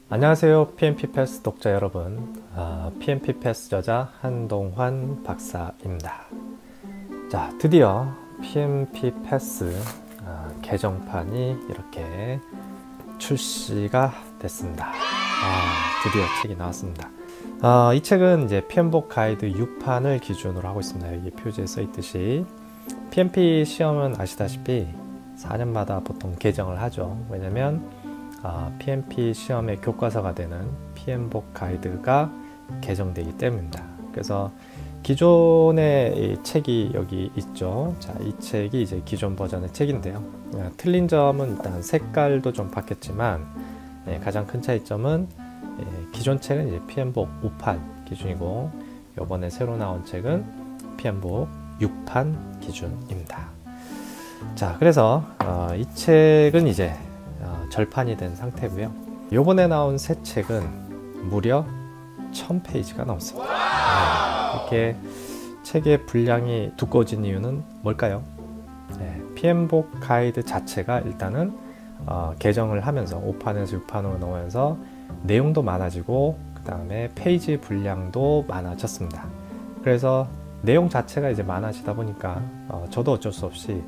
안녕하세요, PMP 패스 독자 여러분. PMP 패스 저자 한동환 박사입니다. 자, 드디어 PMP 패스 개정판이 이렇게 출시가 됐습니다. 드디어 책이 나왔습니다. 이 책은 이제 PMBOK 가이드 6판을 기준으로 하고 있습니다. 여기 표지에 써 있듯이 PMP 시험은 아시다시피 4년마다 보통 개정을 하죠. 왜냐면 PMP 시험의 교과서가 되는 PMBOK 가이드가 개정되기 때문입니다. 그래서 기존의 이 책이 여기 있죠. 자, 이 책이 이제 기존 버전의 책인데요. 틀린 점은 일단 색깔도 좀 바뀌었지만 가장 큰 차이점은 기존 책은 이제 PMBOK 5판 기준이고 이번에 새로 나온 책은 PMBOK 6판 기준입니다. 자, 그래서 이 책은 이제 절판이 된 상태고요. 요번에 나온 새 책은 무려 1000페이지가 넘습니다. 이렇게 책의 분량이 두꺼워진 이유는 뭘까요? PMBOK 가이드 자체가 일단은 개정을 하면서 5판에서 6판으로 넘어가면서 내용도 많아지고 그 다음에 페이지 분량도 많아졌습니다. 그래서 내용 자체가 이제 많아지다 보니까 저도 어쩔 수 없이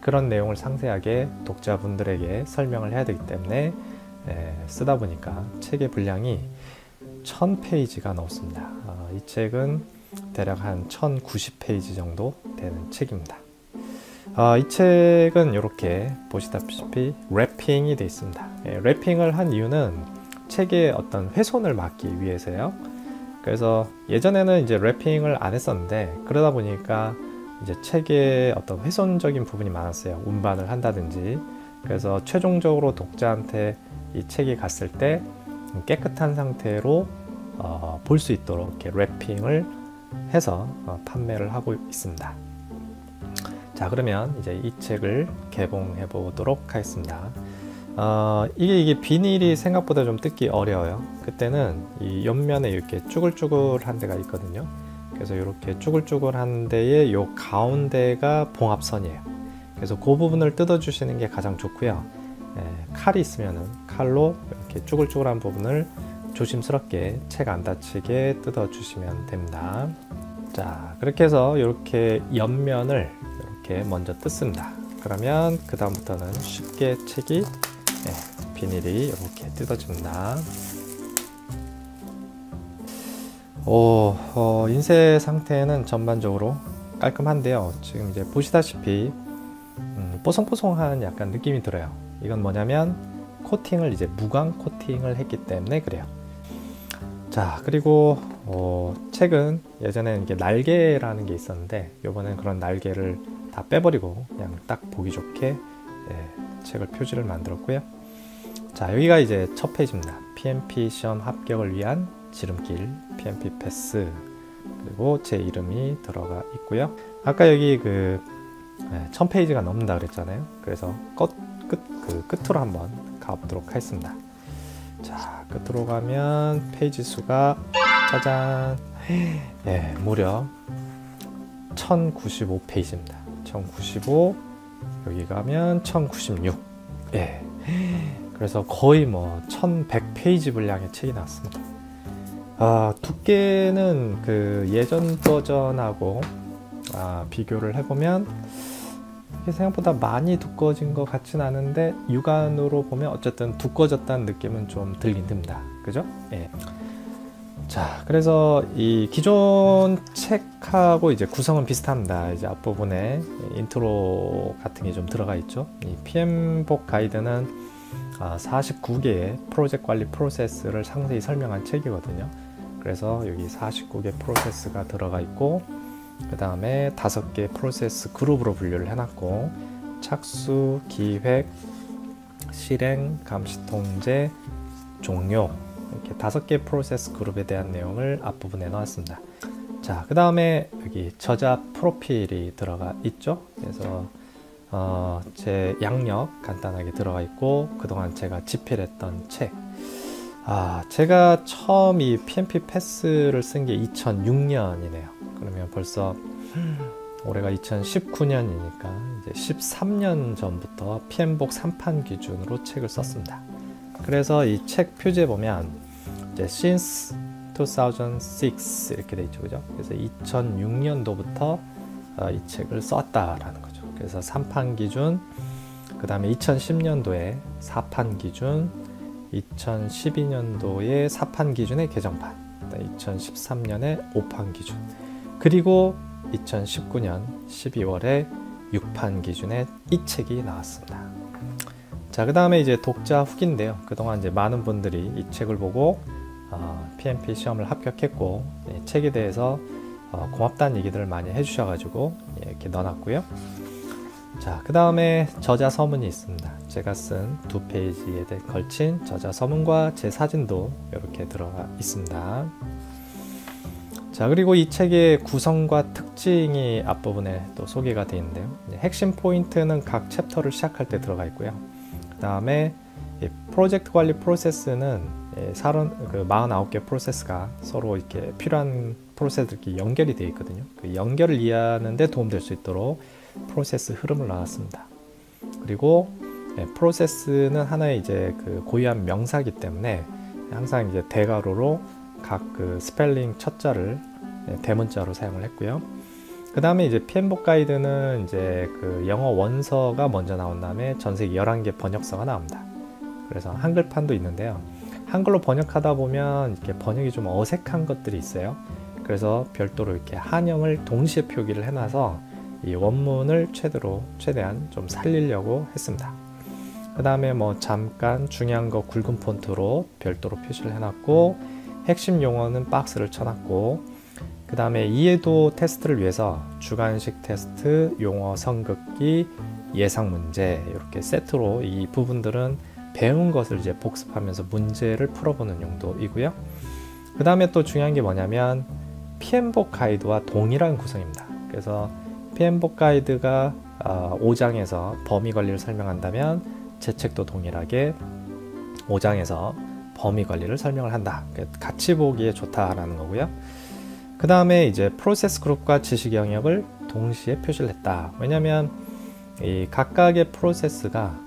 그런 내용을 상세하게 독자분들에게 설명을 해야 되기 때문에 쓰다 보니까 책의 분량이 1000페이지가 넘습니다. 이 책은 대략 한 1090페이지 정도 되는 책입니다. 이 책은 이렇게 보시다시피 랩핑이 되어 있습니다. 랩핑을 한 이유는 책의 어떤 훼손을 막기 위해서요. 그래서 예전에는 이제 랩핑을 안 했었는데 그러다 보니까 이제 책에 어떤 훼손적인 부분이 많았어요. 운반을 한다든지. 그래서 최종적으로 독자한테 이 책이 갔을 때 깨끗한 상태로 볼 수 있도록 이렇게 랩핑을 해서 판매를 하고 있습니다. 자, 그러면 이제 이 책을 개봉해 보도록 하겠습니다. 이게 비닐이 생각보다 좀 뜯기 어려워요. 그때는 이 옆면에 이렇게 쭈글쭈글한 데가 있거든요. 그래서 이렇게 쭈글쭈글한 데에 요 가운데가 봉합선이에요. 그래서 그 부분을 뜯어 주시는 게 가장 좋고요. 칼이 있으면은 칼로 이렇게 쭈글쭈글한 부분을 조심스럽게 책 안 다치게 뜯어 주시면 됩니다. 자, 그렇게 해서 이렇게 옆면을 이렇게 먼저 뜯습니다. 그러면 그 다음부터는 쉽게 책이 비닐이 이렇게 뜯어집니다. 인쇄 상태는 전반적으로 깔끔한데요. 지금 이제 보시다시피 뽀송뽀송한 약간 느낌이 들어요. 이건 뭐냐면 코팅을 이제 무광 코팅을 했기 때문에 그래요. 자, 그리고 책은 예전에는 이게 날개라는 게 있었는데 이번엔 그런 날개를 다 빼버리고 그냥 딱 보기 좋게 책을 표지를 만들었고요. 자, 여기가 이제 첫 페이지입니다. PMP 시험 합격을 위한 지름길 PMP 패스, 그리고 제 이름이 들어가 있고요. 아까 여기 1000페이지가 넘는다 그랬잖아요. 그래서 끝으로 한번 가보도록 하겠습니다. 자, 끝으로 가면 페이지 수가 짜잔, 무려 1095페이지입니다. 1095, 여기 가면 1096. 그래서 거의 뭐 1100페이지 분량의 책이 나왔습니다. 두께는 그 예전 버전하고 비교를 해보면 생각보다 많이 두꺼워진 것 같진 않은데 육안으로 보면 어쨌든 두꺼워졌다는 느낌은 좀 들긴 듭니다. 그죠? 자, 그래서 이 기존 책하고 이제 구성은 비슷합니다. 이제 앞부분에 인트로 같은 게 좀 들어가 있죠. 이 PMBOK 가이드는 49개의 프로젝트 관리 프로세스를 상세히 설명한 책이거든요. 그래서 여기 49개 프로세스가 들어가 있고 그 다음에 5개 프로세스 그룹으로 분류를 해놨고 착수, 기획, 실행, 감시 통제, 종료 이렇게 5개 프로세스 그룹에 대한 내용을 앞부분에 넣었습니다. 자, 그 다음에 여기 저자 프로필이 들어가 있죠. 그래서 제 양력 간단하게 들어가 있고 그동안 제가 집필했던 책, 제가 처음 이 PMP 패스를 쓴 게 2006년이네요. 그러면 벌써 올해가 2019년이니까 이제 13년 전부터 PMBOK 3판 기준으로 책을 썼습니다. 그래서 이 책 표지에 보면 이제 since 2006 이렇게 돼 있죠, 그죠? 그래서 2006년도부터 이 책을 썼다라는 거죠. 그래서 3판 기준, 그 다음에 2010년도에 4판 기준, 2012년도에 4판 기준의 개정판, 2013년에 5판 기준, 그리고 2019년 12월에 6판 기준의 이 책이 나왔습니다. 자, 그 다음에 이제 독자 후기인데요. 그동안 이제 많은 분들이 이 책을 보고 PMP 시험을 합격했고, 책에 대해서 고맙다는 얘기들을 많이 해주셔가지고 이렇게 넣어놨고요. 자, 그 다음에 저자 서문이 있습니다. 제가 쓴 2페이지에 걸친 저자 서문과 제 사진도 이렇게 들어가 있습니다. 자, 그리고 이 책의 구성과 특징이 앞부분에 또 소개가 되어 있는데요. 핵심 포인트는 각 챕터를 시작할 때 들어가 있고요. 그 다음에 프로젝트 관리 프로세스는 49개 프로세스가 서로 이렇게 필요한 프로세스들이 연결이 되어 있거든요. 그 연결을 이해하는 데 도움될 수 있도록 프로세스 흐름을 나눴습니다. 그리고 프로세스는 하나의 이제 그 고유한 명사이기 때문에 항상 이제 대괄호로 각 그 스펠링 첫 자를 대문자로 사용을 했고요. 그 다음에 이제 PMBOK 가이드는 이제 그 영어 원서가 먼저 나온 다음에 전 세계 11개 번역서가 나옵니다. 그래서 한글판도 있는데요. 한글로 번역하다 보면 이렇게 번역이 좀 어색한 것들이 있어요. 그래서 별도로 이렇게 한영을 동시에 표기를 해놔서 이 원문을 최대한 좀 살리려고 했습니다. 그 다음에 뭐 잠깐 중요한 거 굵은 폰트로 별도로 표시를 해놨고, 핵심 용어는 박스를 쳐놨고, 그 다음에 이해도 테스트를 위해서 주관식 테스트, 용어 선긋기, 예상 문제 이렇게 세트로 이 부분들은 배운 것을 이제 복습하면서 문제를 풀어보는 용도이고요. 그 다음에 또 중요한 게 뭐냐면 PMBOK 가이드와 동일한 구성입니다. 그래서 PMBOK 가이드가 5장에서 범위 관리를 설명한다면 제 책도 동일하게 5장에서 범위 관리를 설명을 한다. 같이 보기에 좋다라는 거고요. 그 다음에 이제 프로세스 그룹과 지식 영역을 동시에 표시를 했다. 왜냐하면 이 각각의 프로세스가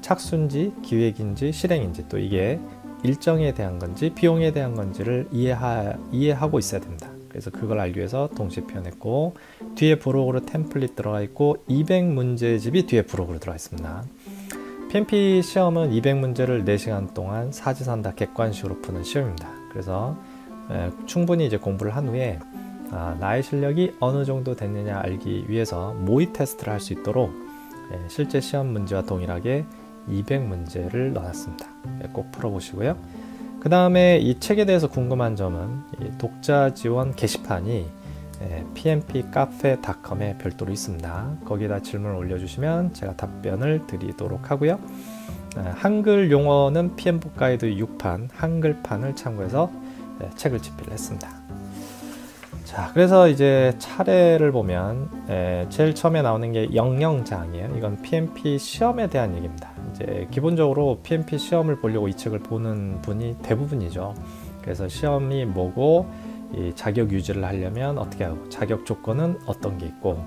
착수인지 기획인지 실행인지 또 이게 일정에 대한 건지 비용에 대한 건지를 이해하고 있어야 됩니다. 그래서 그걸 알기 위해서 동시에 표현했고, 뒤에 부록으로 템플릿 들어가 있고 200문제집이 뒤에 부록으로 들어가 있습니다. PMP 시험은 200문제를 4시간 동안 사지선다 객관식으로 푸는 시험입니다. 그래서 충분히 이제 공부를 한 후에 나의 실력이 어느 정도 됐느냐 알기 위해서 모의 테스트를 할 수 있도록 실제 시험 문제와 동일하게 200문제를 넣어놨습니다. 꼭 풀어보시고요. 그 다음에 이 책에 대해서 궁금한 점은 이 독자 지원 게시판이 pmpcafe.com에 별도로 있습니다. 거기다 질문을 올려주시면 제가 답변을 드리도록 하고요. 한글 용어는 PMBOK 가이드 6판 한글판을 참고해서 책을 집필을 했습니다. 자, 그래서 이제 차례를 보면 제일 처음에 나오는 게 영영장이에요. 이건 PMP 시험에 대한 얘기입니다. 이제 기본적으로 PMP 시험을 보려고 이 책을 보는 분이 대부분이죠. 그래서 시험이 뭐고 이 자격 유지를 하려면 어떻게 하고 자격 조건은 어떤 게 있고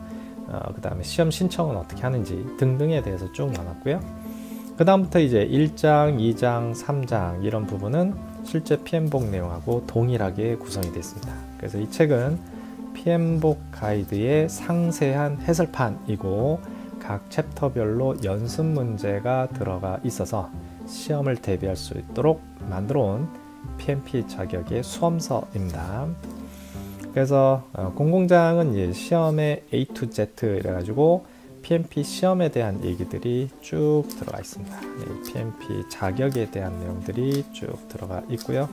그 다음에 시험 신청은 어떻게 하는지 등등에 대해서 쭉 나눴고요. 그 다음부터 이제 1장, 2장, 3장 이런 부분은 실제 PMBOK 내용하고 동일하게 구성이 되어 있습니다. 그래서 이 책은 PMBOK 가이드의 상세한 해설판이고 각 챕터별로 연습 문제가 들어가 있어서 시험을 대비할 수 있도록 만들어 온 PMP 자격의 수험서입니다. 그래서 공공장은 이제 시험의 A to Z 이래가지고 PMP 시험에 대한 얘기들이 쭉 들어가 있습니다. PMP 자격에 대한 내용들이 쭉 들어가 있고요.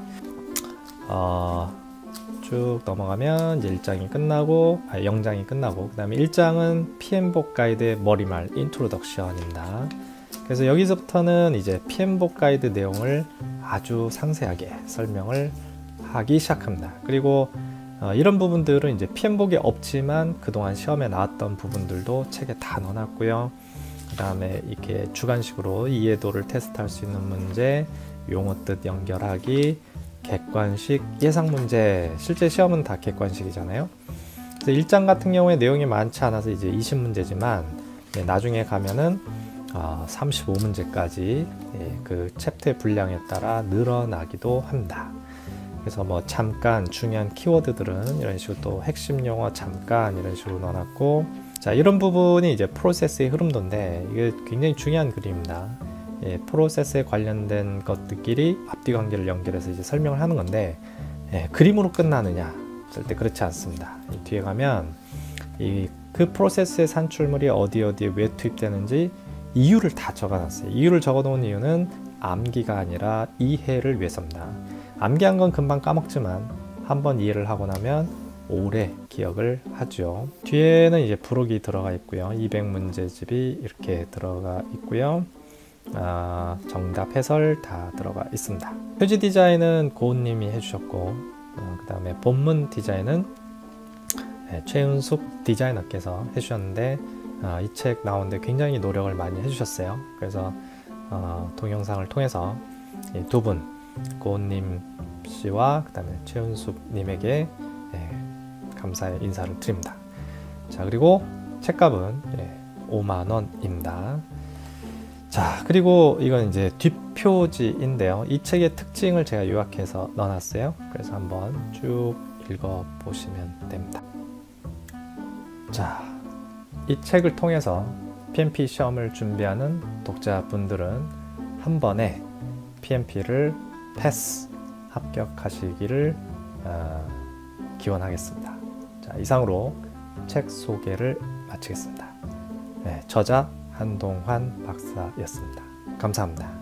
쭉 넘어가면 이제 1장이 끝나고 0장이 끝나고 그 다음에 1장은 PMBOK 가이드의 머리말 인트로덕션입니다. 그래서 여기서부터는 이제 PMBOK 가이드 내용을 아주 상세하게 설명을 하기 시작합니다. 그리고 이런 부분들은 이제 PMBOK에 없지만 그동안 시험에 나왔던 부분들도 책에 다 넣어놨고요. 그 다음에 이렇게 주관식으로 이해도를 테스트할 수 있는 문제, 용어 뜻 연결하기, 객관식 예상 문제, 실제 시험은 다 객관식이잖아요. 그래서 1장 같은 경우에 내용이 많지 않아서 이제 20문제지만 나중에 가면은 35문제까지 그 챕터의 분량에 따라 늘어나기도 합니다. 그래서 뭐 잠깐 중요한 키워드들은 이런 식으로 또 핵심 용어 잠깐 이런 식으로 넣어놨고, 자, 이런 부분이 이제 프로세스의 흐름도인데 이게 굉장히 중요한 그림입니다. 프로세스에 관련된 것들끼리 앞뒤 관계를 연결해서 이제 설명을 하는 건데, 그림으로 끝나느냐? 절대 그렇지 않습니다. 뒤에 가면 그 프로세스의 산출물이 어디에 왜 투입되는지 이유를 다 적어놨어요. 이유를 적어놓은 이유는 암기가 아니라 이해를 위해서입니다. 암기한 건 금방 까먹지만 한번 이해를 하고 나면 오래 기억을 하죠. 뒤에는 이제 부록이 들어가 있고요. 200문제집이 이렇게 들어가 있고요. 정답 해설 다 들어가 있습니다. 표지 디자인은 고은님이 해주셨고, 그 다음에 본문 디자인은 최은숙 디자이너께서 해주셨는데, 이 책 나오는데 굉장히 노력을 많이 해주셨어요. 그래서 동영상을 통해서 이 두 분, 고은님 씨와 그 다음에 최은숙 님에게 감사의 인사를 드립니다. 자, 그리고 책값은 5만원입니다. 자, 그리고 이건 이제 뒷표지인데요. 이 책의 특징을 제가 요약해서 넣어놨어요. 그래서 한번 쭉 읽어보시면 됩니다. 자, 이 책을 통해서 PMP 시험을 준비하는 독자분들은 한 번에 PMP를 패스, 합격하시기를 기원하겠습니다. 자, 이상으로 책 소개를 마치겠습니다. 저자 한동환 박사였습니다. 감사합니다.